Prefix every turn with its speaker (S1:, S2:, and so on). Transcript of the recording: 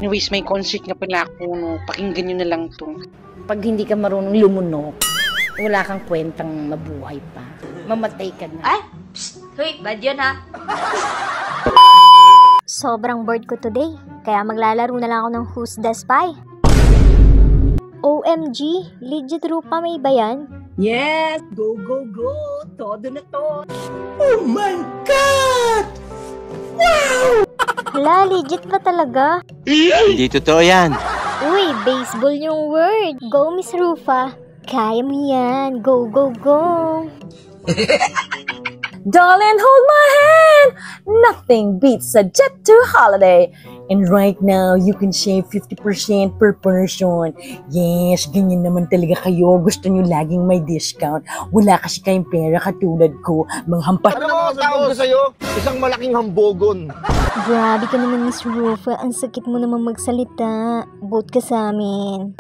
S1: Anyways, may concert nga pala ako, no? Pakinggan nyo na lang to.
S2: Pag hindi ka marunong lumunok, wala kang kwentang mabuhay pa. Mamatay ka na.
S3: Ay! Psst! Hoy, bad yun ha?
S4: Sobrang bored ko today, kaya maglalaro na lang ako ng Who's the Spy. OMG, legit Rupa, may ba yan?
S5: Yes! Go, go, go! Todo na to!
S4: Hala, legit ba talaga?
S6: Hindi totoo yan.
S4: Uy, baseball yung word. Go, Miss Rufa. Kaya mo yan. Go, go, go.
S5: Darling, hold my hand! Nothing beats a jet to holiday. And right now, you can save 50% per person. Yes, ganyan naman talaga kayo. Gusto nyo laging may discount. Wala kasi kayong pera katulad ko. Manghampas.
S7: Ano mo ang tawag ko sa'yo? Isang malaking hambogon.
S4: Grabe ka naman, Miss Rufa. Ang sakit mo naman magsalita. Boat ka sa amin.